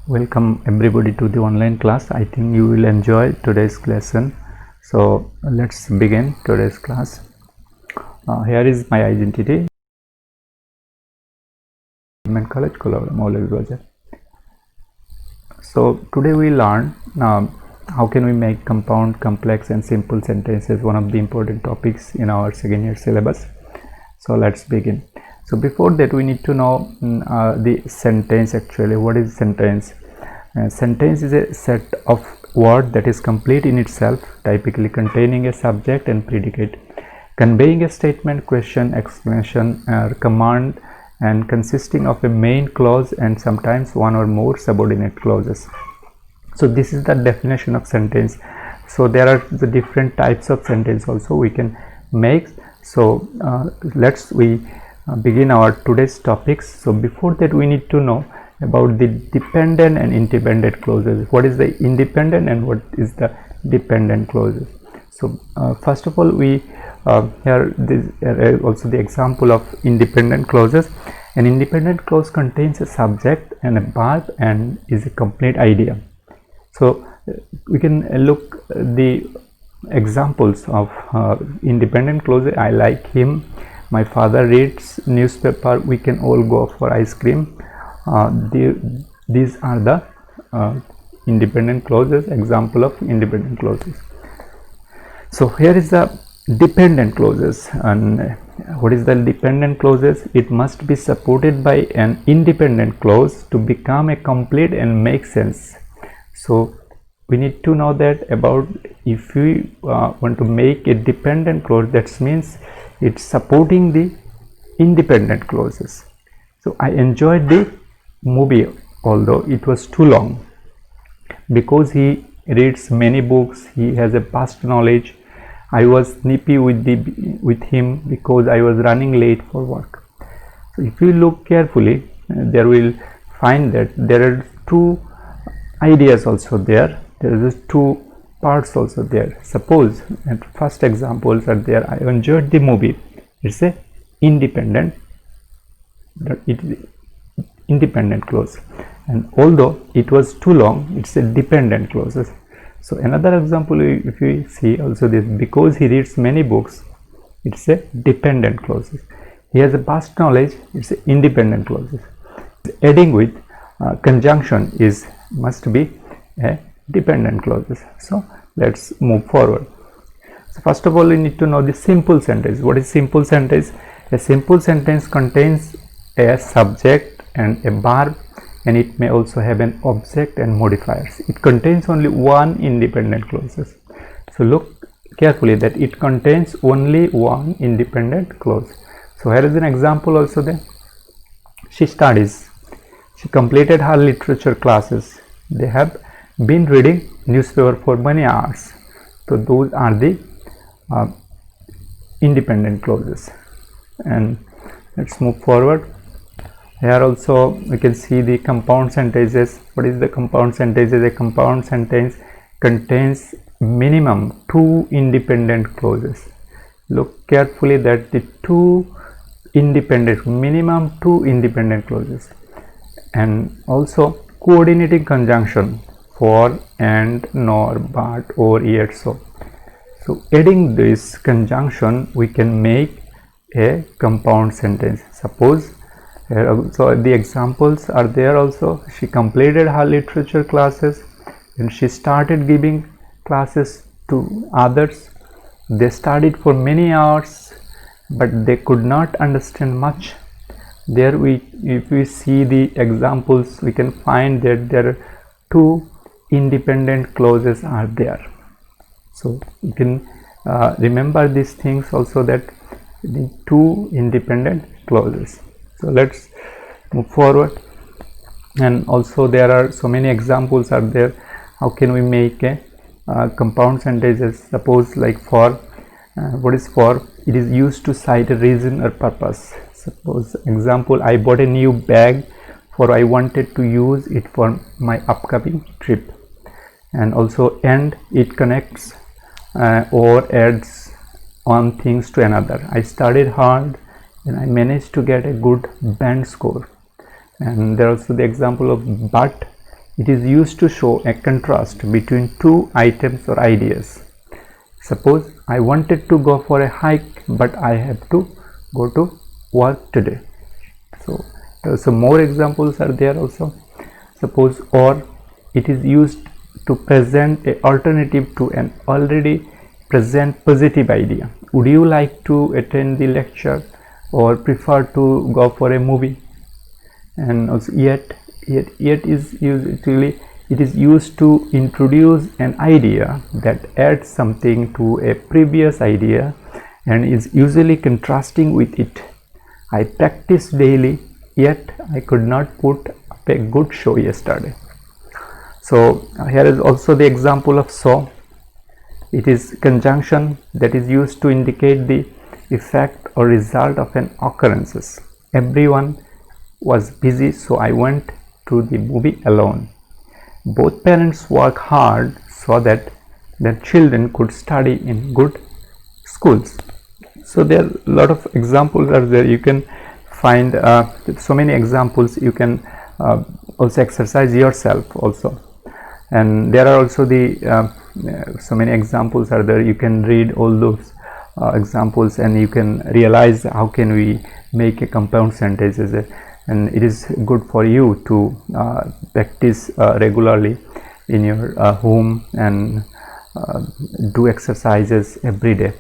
Welcome everybody to the online class. I think you will enjoy today's lesson. So let's begin today's class. Here is my identity. College College. So today we learn how can we make compound, complex and simple sentences, one of the important topics in our second year syllabus. So let's begin. So before that we need to know the sentence. Actually, what is sentence? Sentence is a set of words that is complete in itself, typically containing a subject and predicate, conveying a statement, question, explanation or command, and consisting of a main clause and sometimes one or more subordinate clauses. So this is the definition of sentence. So there are the different types of sentence also we can make. So let's begin our today's topics. So before that we need to know about the dependent and independent clauses. What is the independent and what is the dependent clauses? So first of all, we here this also the example of independent clauses. An independent clause contains a subject and a verb and is a complete idea. So we can look the examples of independent clauses. I like him, my father reads newspaper, we can all go for ice cream. These are the independent clauses, example of independent clauses. So here is the dependent clauses. And what is the dependent clauses? It must be supported by an independent clause to become a complete and make sense. So we need to know that about if we want to make a dependent clause, that means it's supporting the independent clauses. So I enjoyed the movie although it was too long, because he reads many books, he has a vast knowledge. I was snippy with him because I was running late for work. So if you look carefully, there will find that there are two ideas also there. There is two parts also there. Suppose at first examples are there, I enjoyed the movie, it's a independent clause, and although it was too long, it's a dependent clause. So another example, if you see also this, because he reads many books, it's a dependent clause. He has a vast knowledge, it's a independent clause. Adding with conjunction must be a dependent clauses. So let's move forward. So first of all, we need to know the simple sentence. What is simple sentence? A simple sentence contains a subject and a verb, and it may also have an object and modifiers. It contains only one independent clauses. So look carefully that it contains only one independent clause. So here is an example also there. She studies. She completed her literature classes. They have been reading newspaper for many hours. So those are the independent clauses. And let's move forward. Here also we can see the compound sentences. What is the compound sentences? A compound sentence contains minimum two independent clauses. Look carefully that the minimum two independent clauses, and also coordinating conjunction for, and, nor, but, or, yet, so. So adding this conjunction we can make a compound sentence. Suppose here also the examples are there also. She completed her literature classes and she started giving classes to others. They studied for many hours but they could not understand much. There if we see the examples, we can find that there are two independent clauses are there. So you can remember these things also, that the two independent clauses. So let's move forward. And also there are so many examples are there. How can we make a compound sentences? Suppose like for, what is for? It is used to cite a reason or purpose. Suppose example, I bought a new bag for I wanted to use it for my upcoming trip. And also and, it connects or adds one things to another. I studied hard and I managed to get a good band score. And there also the example of but, It is used to show a contrast between two items or ideas. Suppose I wanted to go for a hike, but I have to go to work today. So more examples are there also. Suppose, or it is used to present an alternative to an already present positive idea. Would you like to attend the lecture or prefer to go for a movie? And also yet is used, actually it is used to introduce an idea that adds something to a previous idea and is usually contrasting with it. I practice daily, yet I could not put up a good show yesterday. So here is also the example of so. It is conjunction that is used to indicate the effect or result of an occurrences. Everyone was busy, so I went to the movie alone. Both parents work hard so that their children could study in good schools. So there are a lot of examples are there. You can find so many examples. You can also exercise yourself also, and there are also the so many examples are there. You can read all those examples and you can realize how can we make a compound sentences, and it is good for you to practice regularly in your home and do exercises every day,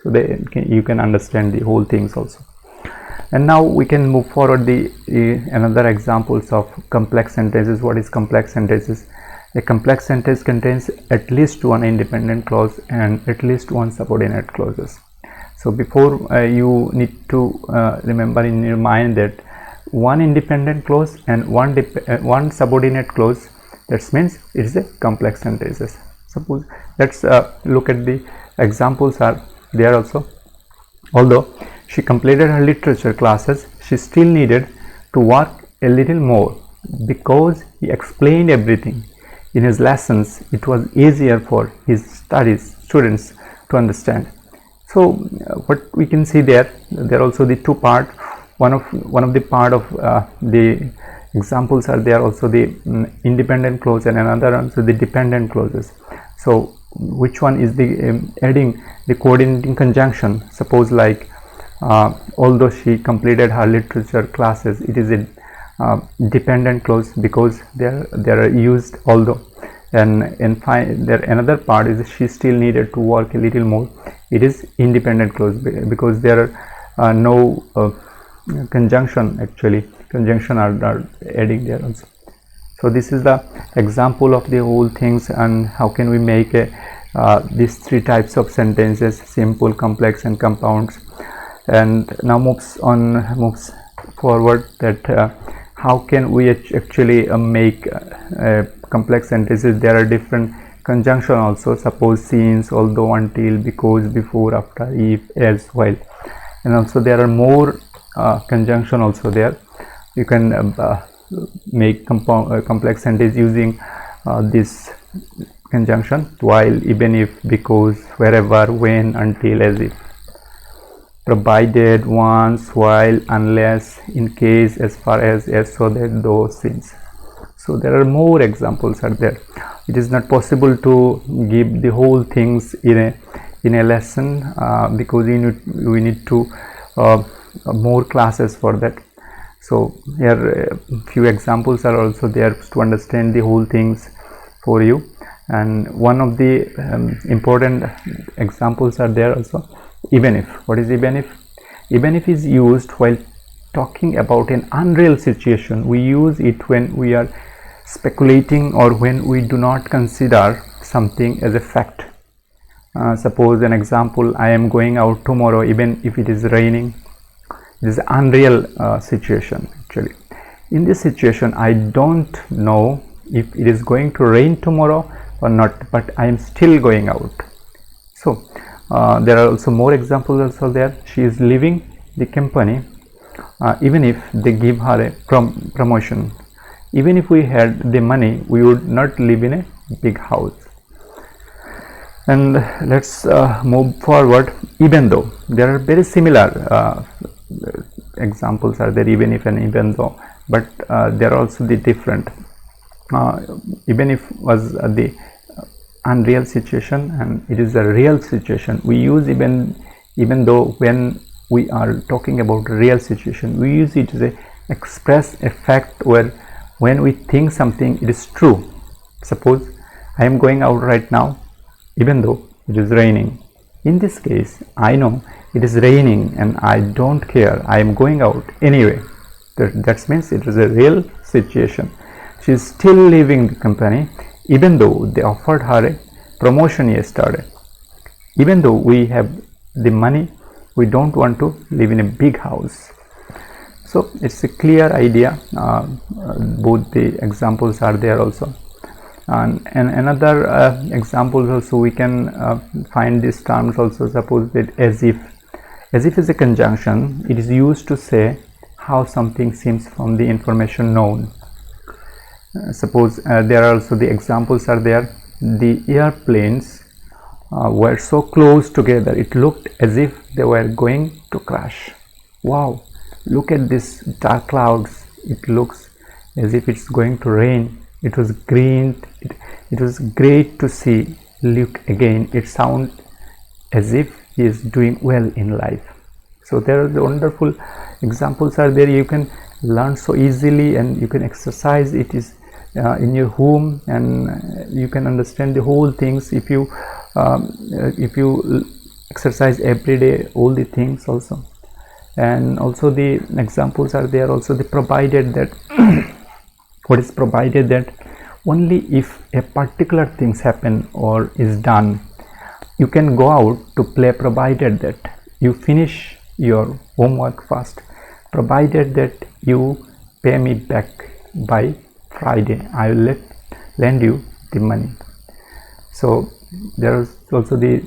so that you can understand the whole things also. And now we can move forward the another examples of complex sentences. What is complex sentences? A complex sentence contains at least one independent clause and at least one subordinate clauses. So before you need to remember in your mind that one independent clause and one subordinate clause, that means it is a complex sentences. Suppose let's look at the examples are there also. Although she completed her literature classes, she still needed to work a little more because he explained everything in his lessons. It was easier for his students to understand. So what we can see there are also the two part. One of the part of the examples are there also the independent clause and another also the dependent clauses. So which one is the adding the coordinating conjunction? Suppose like although she completed her literature classes, it is a dependent clause because they are used although, and there another part is she still needed to work a little more. It is independent clause because there are no conjunction, actually conjunction are adding there also. So this is the example of the whole things and how can we make these three types of sentences: simple, complex and compounds. And now moves forward that how can we actually make complex sentences. There are different conjunction also. Suppose, since, although, until, because, before, after, if, as, while, and also there are more conjunction also there. You can make complex sentence using this conjunction: while, even if, because, wherever, when, until, as if, provided, once, while, unless, in case, as far as, so that, though, since. So there are more examples are there. It is not possible to give the whole things in a lesson because we need to more classes for that. So here a few examples are also there to understand the whole things for you. And one of the important examples are there also. Even if. What is even if? Even if is used while talking about an unreal situation. We use it when we are speculating or when we do not consider something as a fact. Suppose an example: I am going out tomorrow even if it is raining. It is an unreal situation actually. In this situation, I don't know if it is going to rain tomorrow or not, but I am still going out. So there are also more examples also there. She is leaving the company even if they give her a promotion. Even if we had the money, we would not live in a big house. And let's move forward. Even though. There are very similar examples are there, even if and even though, but there are also the different. even if was the unreal situation and it is a real situation, we use even though when we are talking about real situation, we use it to express a fact where when we think something it is true. Suppose I am going out right now even though it is raining. In this case, I know it is raining and I don't care, I am going out anyway. That means it is a real situation. She is still leaving the company even though they offered her a promotion yesterday. Even though we have the money, we don't want to live in a big house. So it's a clear idea. Both the examples are there also. And another examples also we can find these terms also. Suppose that as if is a conjunction. It is used to say how something seems from the information known. Suppose there are also the examples are there. The airplanes were so close together, it looked as if they were going to crash. Wow, look at this dark clouds, it looks as if it's going to rain. It was green, it was great to see. Look again, it sounds as if he is doing well in life. So there are the wonderful examples are there. You can learn so easily and you can exercise it is in your home, and you can understand the whole things if you exercise every day all the things also. And also the examples are there also. The provided that what is provided that only if a particular things happen or is done, you can go out to play, provided that you finish your homework first, provided that you pay me back by Friday, I will lend you the money. So there is also the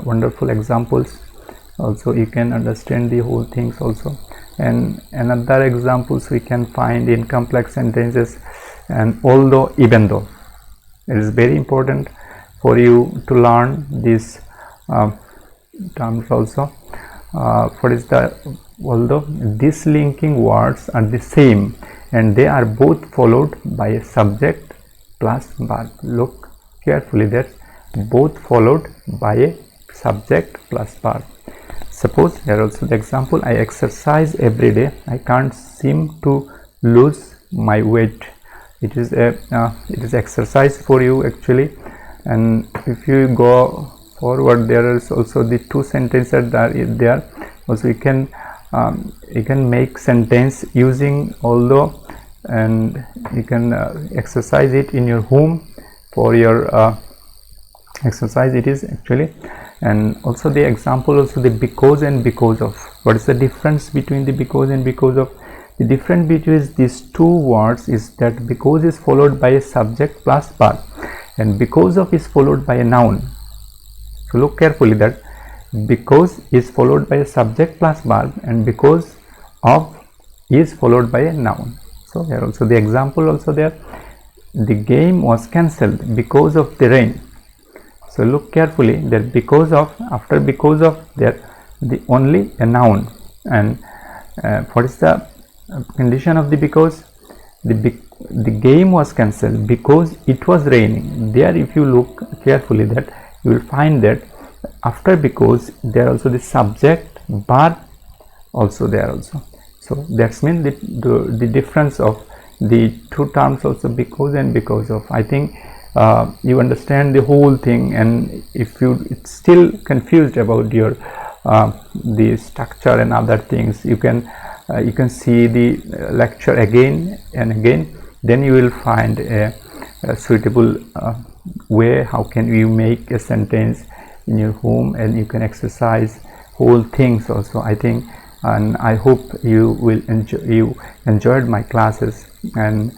wonderful examples also. You can understand the whole things also. And another examples we can find in complex sentences. And although, even though, it is very important for you to learn these terms also. What is the although? These linking words are the same and they are both followed by a subject plus verb. Look carefully, that both followed by a subject plus verb. Suppose here also the example, I exercise every day, I can't seem to lose my weight. It is exercise for you actually. And if you go forward, there is also the two sentences that are there. Also you can make sentence using although, and you can exercise it in your home for your exercise it is actually. And also the example also the because and because of. What is the difference between the because and because of? The difference between these two words is that because is followed by a subject plus verb and because of is followed by a noun. So look carefully that because is followed by a subject plus verb and because of is followed by a noun. So here also the example also there. The game was cancelled because of the rain. So look carefully that because of, after because of there the only a noun. And what is the condition of the because? The game was cancelled because it was raining. There if you look carefully that you will find that after because there also the subject verb also there also. So that's mean the difference of the two terms also, because and because of. I think you understand the whole thing, and if you it's still confused about your the structure and other things, you can see the lecture again and again, then you will find a suitable way how can you make a sentence in your home, and you can exercise whole things also. I think, and I hope you will enjoyed my classes, and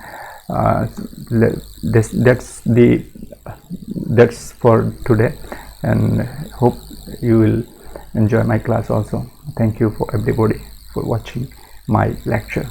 that's for today, and hope you will enjoy my class also. Thank you for everybody for watching my lecture.